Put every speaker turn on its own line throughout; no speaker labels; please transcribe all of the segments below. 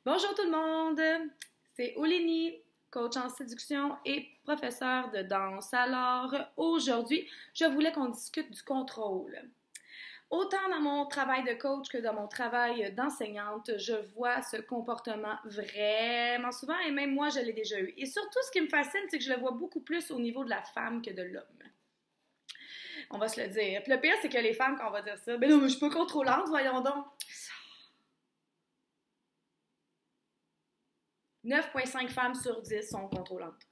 Bonjour tout le monde, c'est Olénie, coach en séduction et professeure de danse. Alors aujourd'hui, je voulais qu'on discute du contrôle. Autant dans mon travail de coach que dans mon travail d'enseignante, je vois ce comportement vraiment souvent et même moi, je l'ai déjà eu. Et surtout, ce qui me fascine, c'est que je le vois beaucoup plus au niveau de la femme que de l'homme. On va se le dire. Puis le pire, c'est que les femmes, quand on va dire ça, ben non, mais je suis pas contrôlante, voyons donc. 9,5 femmes sur 10 sont contrôlantes.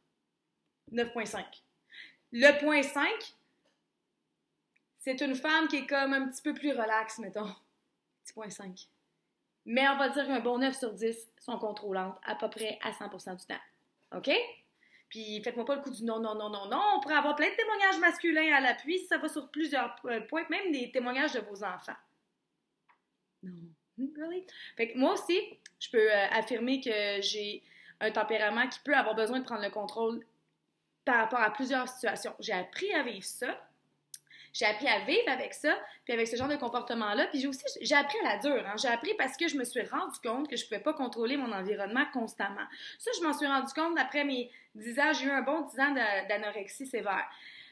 9,5. Le point 5, c'est une femme qui est comme un petit peu plus relaxe, mettons. Petit point 5. Mais on va dire qu'un bon 9 sur 10 sont contrôlantes à peu près à 100% du temps. OK? Puis faites-moi pas le coup du non, non, non, non, non. On pourrait avoir plein de témoignages masculins à l'appui si ça va sur plusieurs points, même des témoignages de vos enfants. Non. Really? Fait que moi aussi, je peux affirmer que j'ai un tempérament qui peut avoir besoin de prendre le contrôle par rapport à plusieurs situations. J'ai appris à vivre ça. J'ai appris à vivre avec ça, puis avec ce genre de comportement-là. Puis j'ai appris à la dure. Hein? J'ai appris parce que je me suis rendu compte que je ne pouvais pas contrôler mon environnement constamment. Ça, je m'en suis rendu compte après mes 10 ans. J'ai eu un bon 10 ans d'anorexie sévère.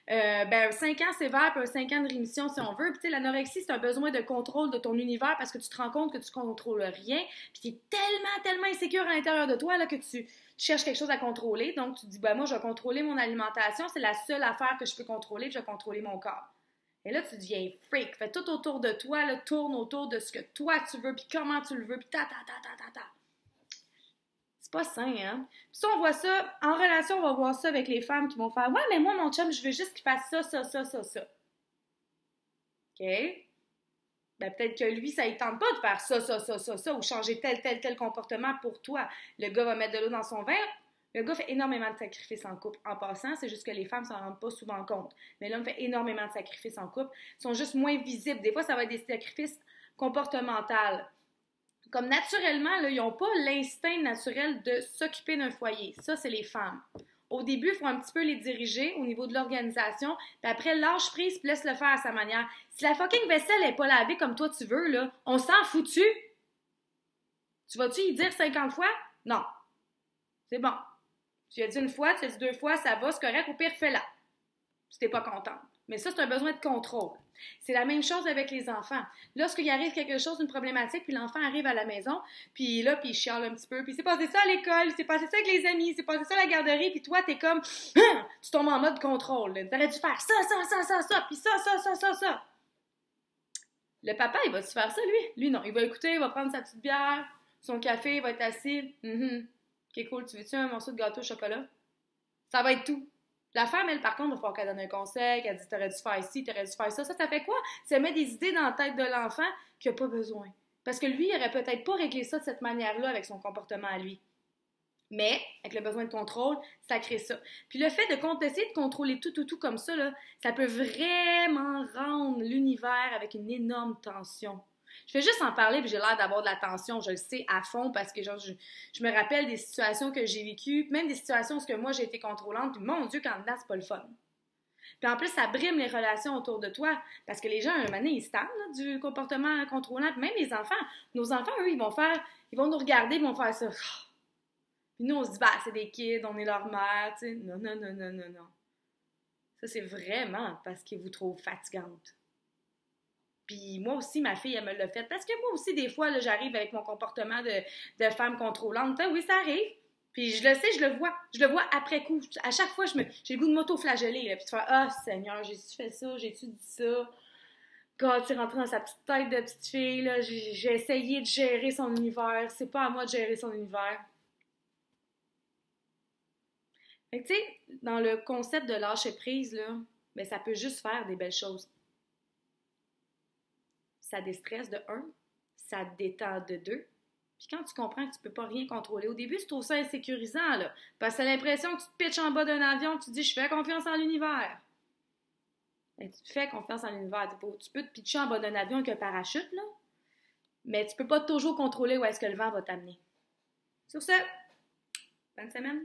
5 ans sévère, puis 5 ans de rémission si on veut. Puis tu sais, l'anorexie, c'est un besoin de contrôle de ton univers parce que tu te rends compte que tu contrôles rien, puis tu es tellement insécure à l'intérieur de toi là, que tu cherches quelque chose à contrôler. Donc, tu te dis, moi, je vais contrôler mon alimentation, c'est la seule affaire que je peux contrôler, puis je vais contrôler mon corps. Et là, tu deviens freak. Fait tout autour de toi, là, tourne autour de ce que toi tu veux, puis comment tu le veux, puis ta. C'est pas sain, hein? Puis si on voit ça, en relation, on va voir ça avec les femmes qui vont faire « Ouais, mais moi, mon chum, je veux juste qu'il fasse ça. » OK? Ben peut-être que lui, ça ne tente pas de faire ça, ou changer tel comportement pour toi. Le gars va mettre de l'eau dans son verre. Le gars fait énormément de sacrifices en couple. En passant, c'est juste que les femmes s'en rendent pas souvent compte. Mais l'homme fait énormément de sacrifices en couple. Ils sont juste moins visibles. Des fois, ça va être des sacrifices comportementaux. Comme naturellement, là, ils n'ont pas l'instinct naturel de s'occuper d'un foyer. Ça, c'est les femmes. Au début, il faut un petit peu les diriger au niveau de l'organisation, puis après, lâche prise, puis laisse le faire à sa manière. Si la fucking vaisselle n'est pas lavée comme toi tu veux, là, on s'en fout-tu? Tu vas-tu y dire 50 fois? Non. C'est bon. Tu as dit une fois, tu as dit 2 fois, ça va, c'est correct, au pire, fais-la. Si t'es pas contente. Mais ça, c'est un besoin de contrôle. C'est la même chose avec les enfants. Lorsqu'il arrive quelque chose, une problématique, puis l'enfant arrive à la maison, puis là, puis il chiale un petit peu, puis c'est passé ça à l'école, c'est passé ça avec les amis, c'est passé ça à la garderie, puis toi, t'es comme, tu tombes en mode contrôle. T'aurais dû faire ça, puis ça. Le papa, il va se faire ça, lui? Lui, non. Il va écouter, il va prendre sa petite bière, son café, il va être assis. Ok, cool, tu veux-tu un morceau de gâteau au chocolat? Ça va être tout. La femme, elle, par contre, il va falloir qu'elle donne un conseil, qu'elle dit t'aurais dû faire ci, t'aurais dû faire ça. Ça fait quoi? Ça met des idées dans la tête de l'enfant qu'il n'a pas besoin. Parce que lui, il n'aurait peut-être pas réglé ça de cette manière-là avec son comportement à lui. Mais, avec le besoin de contrôle, ça crée ça. Puis le fait d'essayer de contrôler tout comme ça, là, ça peut vraiment rendre l'univers avec une énorme tension. Je fais juste en parler, puis j'ai l'air d'avoir de la tension, je le sais, à fond, parce que genre, je me rappelle des situations que j'ai vécues, même des situations où moi j'ai été contrôlante, puis mon Dieu, quand dedans, c'est pas le fun. Puis en plus, ça brime les relations autour de toi, parce que les gens, un moment donné, ils se tannent là, du comportement contrôlant, puis même les enfants, nos enfants, eux, ils vont nous regarder, ils vont faire ça. Puis nous, on se dit, bah, c'est des kids, on est leur mère, tu sais. Non. Ça, c'est vraiment parce qu'ils vous trouvent fatigante. Puis moi aussi, ma fille, elle me l'a fait. Parce que moi aussi, des fois, là, j'arrive avec mon comportement de femme contrôlante. Oui, ça arrive. Puis je le sais, je le vois. Je le vois après coup. À chaque fois, j'ai le goût de m'auto-flageller. Puis de faire « Ah, Seigneur, j'ai-tu fait ça? J'ai-tu dit ça? » Quand tu es rentré dans sa petite tête de petite fille, là, j'ai essayé de gérer son univers. C'est pas à moi de gérer son univers. Fait que tu sais, dans le concept de lâcher prise, là, ben, ça peut juste faire des belles choses. Ça déstresse de 1, ça détend de 2. Puis quand tu comprends que tu peux pas rien contrôler, au début, tu trouves ça insécurisant, là. Parce que t'as l'impression que tu te pitches en bas d'un avion, tu te dis, je fais confiance en l'univers. Ben, tu fais confiance en l'univers. Tu peux te pitcher en bas d'un avion avec un parachute, là. Mais tu peux pas toujours contrôler où est-ce que le vent va t'amener. Sur ce, bonne semaine.